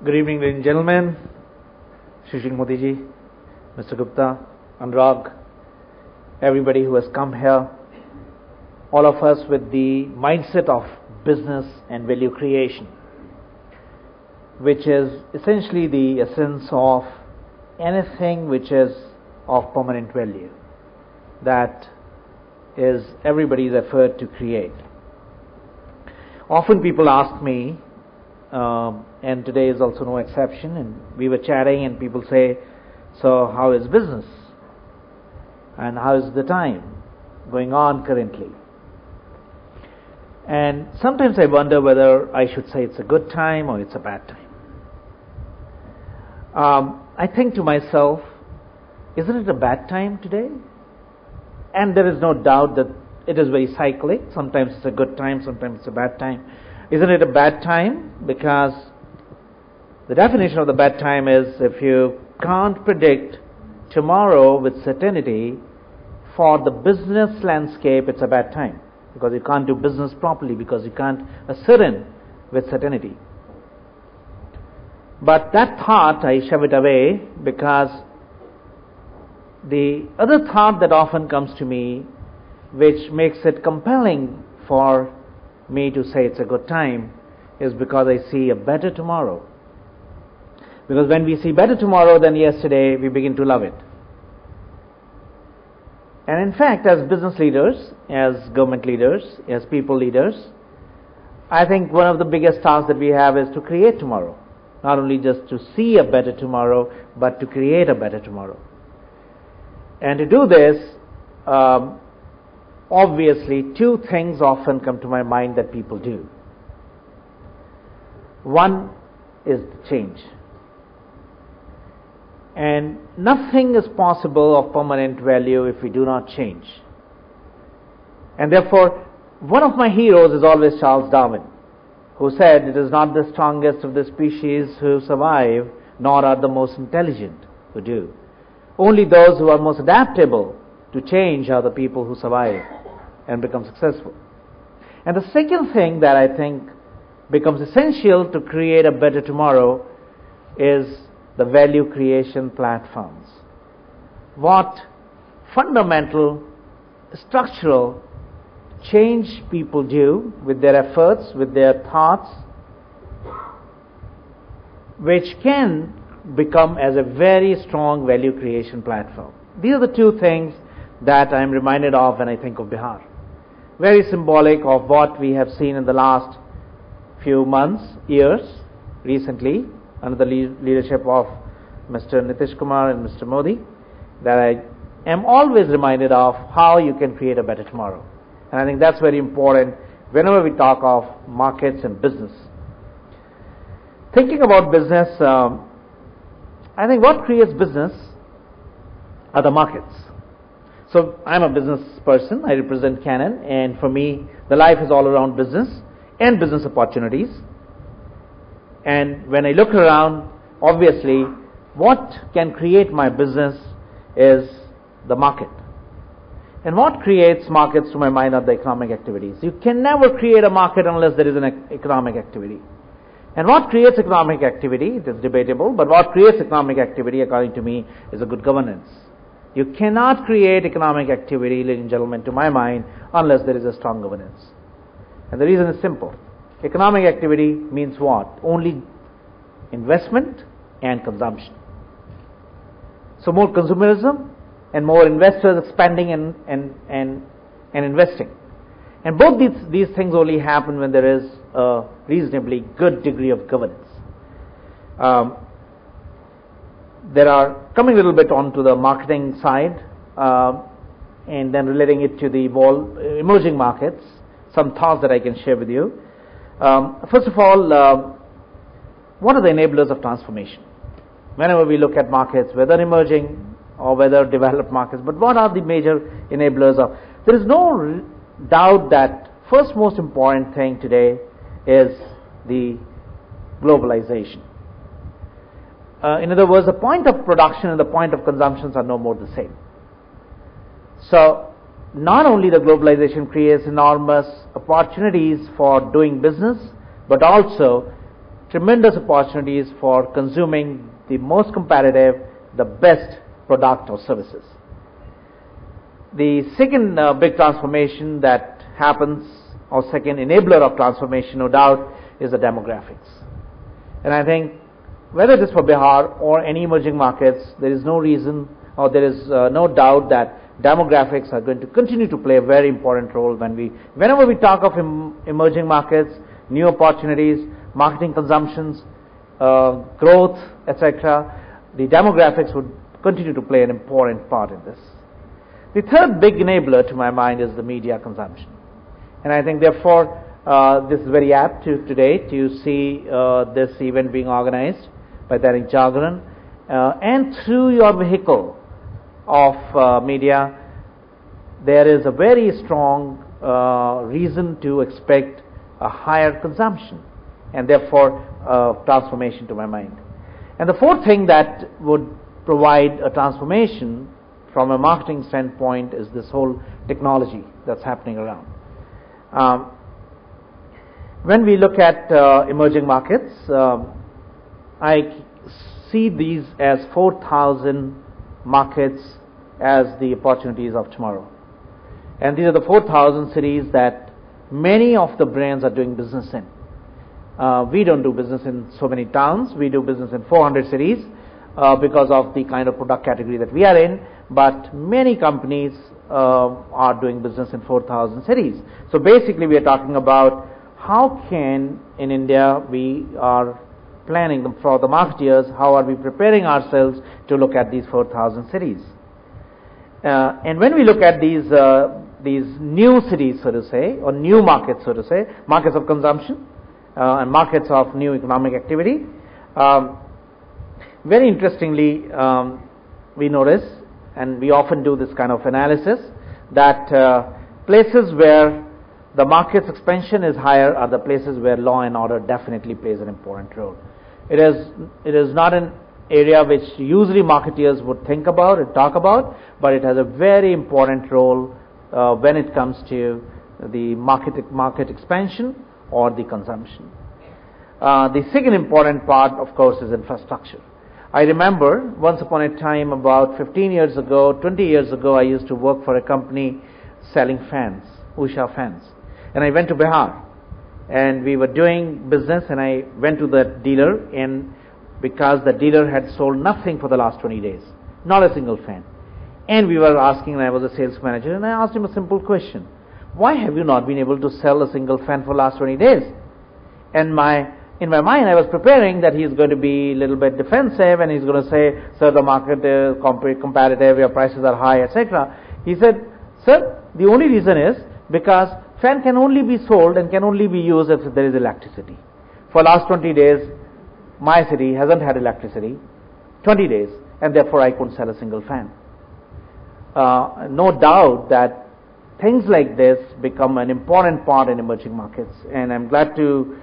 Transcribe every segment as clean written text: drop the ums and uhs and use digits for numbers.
Good evening, ladies and gentlemen. Shishik Modi ji, Mr. Gupta, Anurag, everybody who has come here, all of us with the mindset of business and value creation, which is essentially the essence of anything which is of permanent value. That is everybody's effort to create. Often people ask me, and today is also no exception, and we were chatting and people say, so how is business? And how is the time going on currently? And sometimes I wonder whether I should say it's a good time or it's a bad time. I think to myself, isn't it a bad time today? And there is no doubt that it is very cyclic. Sometimes it's a good time, sometimes it's a bad time. Isn't it a bad time? Because the definition of the bad time is if you can't predict tomorrow with certainty, for the business landscape it's a bad time. Because you can't do business properly, because you can't ascertain with certainty. But that thought, I shove it away, because the other thought that often comes to me, which makes it compelling for me to say it's a good time, is because I see a better tomorrow. Because when we see better tomorrow than yesterday, we begin to love it. And in fact, as business leaders, as government leaders, as people leaders, I think one of the biggest tasks that we have is to create tomorrow. Not only just to see a better tomorrow, but to create a better tomorrow. And to do this, obviously, two things often come to my mind that people do. One is change. And nothing is possible of permanent value if we do not change. And therefore, one of my heroes is always Charles Darwin, who said, it is not the strongest of the species who survive, nor are the most intelligent who do. Only those who are most adaptable to change are the people who survive and become successful. And the second thing that I think becomes essential to create a better tomorrow is the value creation platforms. What fundamental, structural change people do with their efforts, with their thoughts, which can become as a very strong value creation platform. These are the two things that I am reminded of when I think of Bihar. Very symbolic of what we have seen in the last few months, years, recently, under the leadership of Mr. Nitish Kumar and Mr. Modi, that I am always reminded of how you can create a better tomorrow. And I think that's very important whenever we talk of markets and business. Thinking about business, I think what creates business are the markets. So I'm a business person, I represent Canon, and for me the life is all around business and business opportunities. And when I look around, obviously what can create my business is the market. And what creates markets to my mind are the economic activities. You can never create a market unless there is an economic activity. And what creates economic activity, it is debatable, but what creates economic activity, according to me, is a good governance. You cannot create economic activity, ladies and gentlemen, to my mind, unless there is a strong governance. And the reason is simple. Economic activity means what? Only investment and consumption. So more consumerism and more investors expanding and investing. And both these things only happen when there is a reasonably good degree of governance. There are, coming a little bit onto the marketing side, and then relating it to the emerging markets, some thoughts that I can share with you. First of all, what are the enablers of transformation? Whenever we look at markets, whether emerging or whether developed markets, but what are the major enablers of? There is no doubt that first most important thing today is the globalization. In other words, the point of production and the point of consumption are no more the same. So not only the globalization creates enormous opportunities for doing business, but also tremendous opportunities for consuming the most competitive, the best product or services. The second big transformation that happens, or second enabler of transformation, no doubt, is the demographics. And I think whether it is for Bihar or any emerging markets, there is no reason or there is no doubt that demographics are going to continue to play a very important role whenever we talk of emerging markets, new opportunities, marketing consumptions, growth, etc. The demographics would continue to play an important part in this. The third big enabler to my mind is the media consumption. And I think therefore this is very apt today to see this event being organized by Dainik Jagran, and through your vehicle of media, there is a very strong reason to expect a higher consumption and therefore transformation to my mind. And the fourth thing that would provide a transformation from a marketing standpoint is this whole technology that's happening around. When we look at emerging markets, I see these as 4,000 markets as the opportunities of tomorrow. And these are the 4,000 cities that many of the brands are doing business in. We don't do business in so many towns. We do business in 400 cities because of the kind of product category that we are in. But many companies are doing business in 4,000 cities. So basically we are talking about how can in India we are planning for the marketeers, how are we preparing ourselves to look at these 4,000 cities. And when we look at these new cities, so to say, or new markets, so to say, markets of consumption and markets of new economic activity, very interestingly, we notice, and we often do this kind of analysis, that places where the market's expansion is higher are the places where law and order definitely plays an important role. It is not an area which usually marketeers would think about and talk about, but it has a very important role when it comes to the market expansion or the consumption. The second important part, of course, is infrastructure. I remember once upon a time, about 15 years ago, 20 years ago, I used to work for a company selling fans, Usha fans. And I went to Bihar, and we were doing business, and I went to the dealer, and because the dealer had sold nothing for the last 20 days, not a single fan. And we were asking, and I was a sales manager, and I asked him a simple question: why have you not been able to sell a single fan for the last 20 days? And in my mind, I was preparing that he's going to be a little bit defensive, and he's going to say, sir, the market is competitive, your prices are high, etc. He said, sir, the only reason is because fan can only be sold and can only be used if there is electricity. For last 20 days, my city hasn't had electricity, 20 days, and therefore I couldn't sell a single fan. No doubt that things like this become an important part in emerging markets, and I'm glad to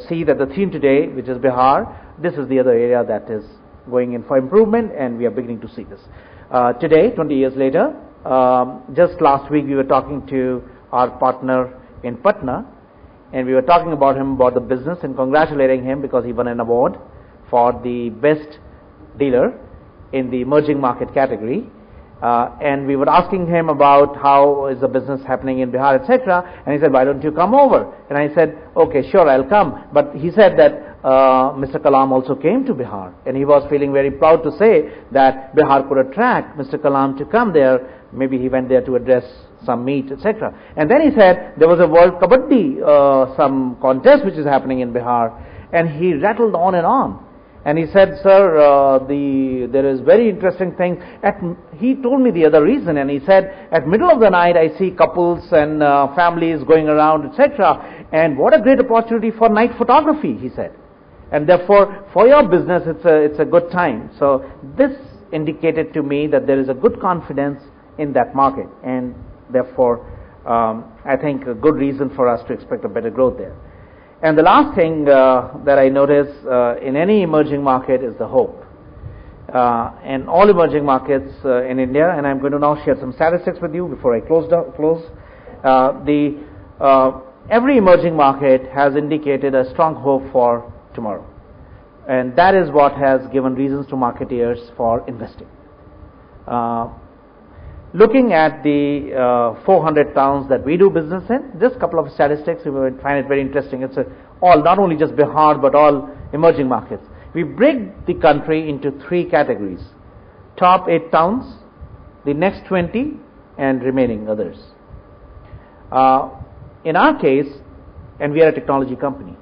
see that the theme today, which is Bihar, this is the other area that is going in for improvement, and we are beginning to see this. Today, 20 years later, just last week we were talking to our partner in Patna, and we were talking about him, about the business, and congratulating him because he won an award for the best dealer in the emerging market category. And we were asking him about how is the business happening in Bihar, etc. And he said, why don't you come over? And I said, okay, sure, I'll come. But he said that Mr. Kalam also came to Bihar, and he was feeling very proud to say that Bihar could attract Mr. Kalam to come there. Maybe he went there to address some meet, etc. And then he said there was a World Kabaddi some contest which is happening in Bihar, and he rattled on and on. And he said, sir, there is very interesting thing. He told me the other reason, and he said, at middle of the night I see couples and families going around, etc. And what a great opportunity for night photography, he said. And therefore, for your business, it's a good time. So this indicated to me that there is a good confidence in that market, and therefore, I think a good reason for us to expect a better growth there. And the last thing that I notice in any emerging market is the hope. And all emerging markets in India, and I'm going to now share some statistics with you before I close. Every emerging market has indicated a strong hope for tomorrow. And that is what has given reasons to marketeers for investing. Looking at the 400 towns that we do business in, just a couple of statistics, you will find it very interesting. It's all, not only just Bihar, but all emerging markets. We break the country into 3 categories: top 8 towns, the next 20, and remaining others. In our case, and we are a technology company,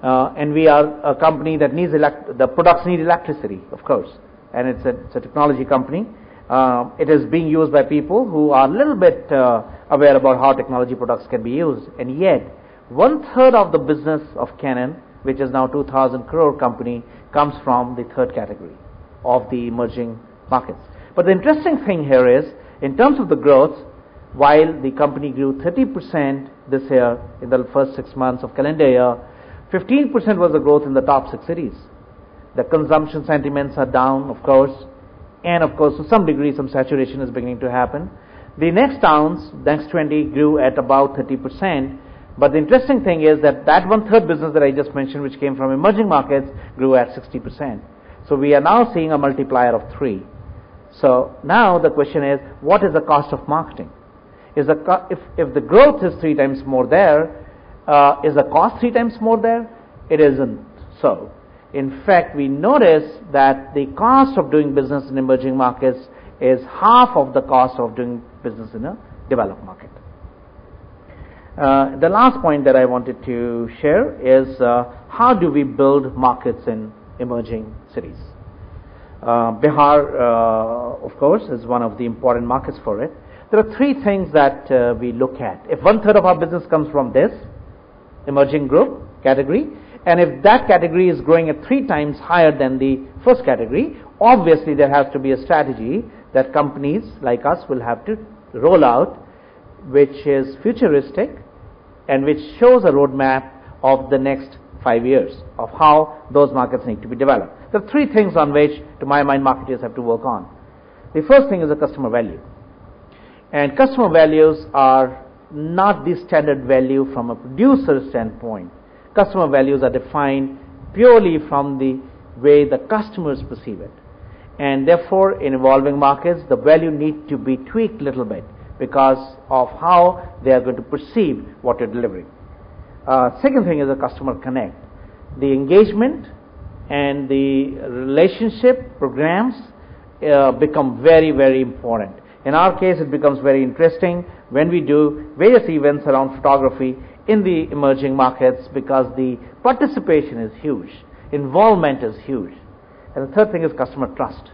and we are a company that needs the products need electricity, of course, and it's a technology company. It is being used by people who are a little bit aware about how technology products can be used, and yet 1/3 of the business of Canon, which is now 2,000 crore company, comes from the 3rd category of the emerging markets. But the interesting thing here is, in terms of the growth, while the company grew 30% this year in the first 6 months of calendar year, 15% was the growth in the top 6 cities. The consumption sentiments are down, of course, and of course to some degree some saturation is beginning to happen. The next towns, next 20, grew at about 30%, but the interesting thing is that 1/3 business that I just mentioned, which came from emerging markets, grew at 60%. So we are now seeing a multiplier of 3. So now the question is, what is the cost of marketing? If the growth is 3 times more there, is the cost 3 times more there? It isn't so. In fact, we notice that the cost of doing business in emerging markets is half of the cost of doing business in a developed market. The last point that I wanted to share is how do we build markets in emerging cities? Bihar, of course, is one of the important markets for it. There are 3 things that we look at. If 1/3 of our business comes from this emerging group category, and if that category is growing at 3 times higher than the first category, obviously there has to be a strategy that companies like us will have to roll out, which is futuristic and which shows a roadmap of the next 5 years of how those markets need to be developed. There are 3 things on which, to my mind, marketers have to work on. The first thing is the customer value. And customer values are not the standard value from a producer standpoint. Customer values are defined purely from the way the customers perceive it. And therefore, in evolving markets, the value needs to be tweaked a little bit because of how they are going to perceive what you're delivering. Second thing is the customer connect. The engagement and the relationship programs become very, very important. In our case, it becomes very interesting when we do various events around photography in the emerging markets because the participation is huge, involvement is huge. And the third thing is customer trust.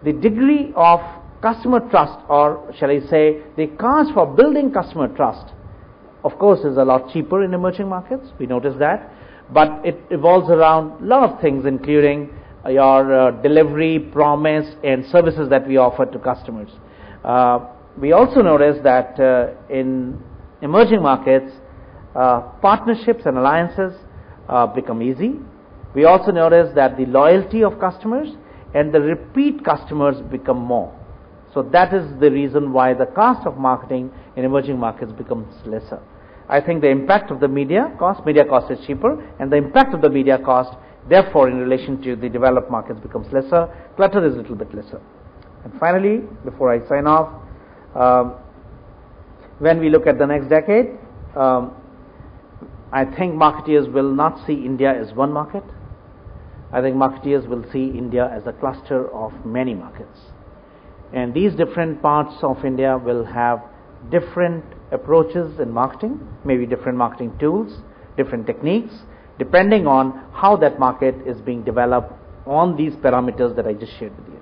The degree of customer trust, or shall I say, the cost for building customer trust, of course, is a lot cheaper in emerging markets. We notice that. But it evolves around a lot of things, including your delivery, promise, and services that we offer to customers. We also notice that in emerging markets, partnerships and alliances become easy. We also notice that the loyalty of customers and the repeat customers become more. So that is the reason why the cost of marketing in emerging markets becomes lesser. I think the impact of the media cost is cheaper, and the impact of the media cost, therefore, in relation to the developed markets becomes lesser. Clutter is a little bit lesser. And finally, before I sign off, when we look at the next decade, I think marketeers will not see India as one market. I think marketeers will see India as a cluster of many markets. And these different parts of India will have different approaches in marketing, maybe different marketing tools, different techniques, depending on how that market is being developed on these parameters that I just shared with you.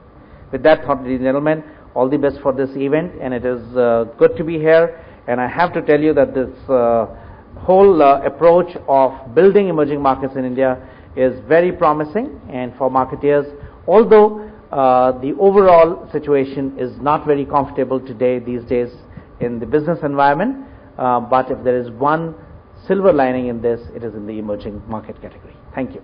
With that thought, ladies and gentlemen, all the best for this event, and it is good to be here. And I have to tell you that this whole approach of building emerging markets in India is very promising, and for marketeers, although the overall situation is not very comfortable today, these days, in the business environment, but if there is one silver lining in this, it is in the emerging market category. Thank you.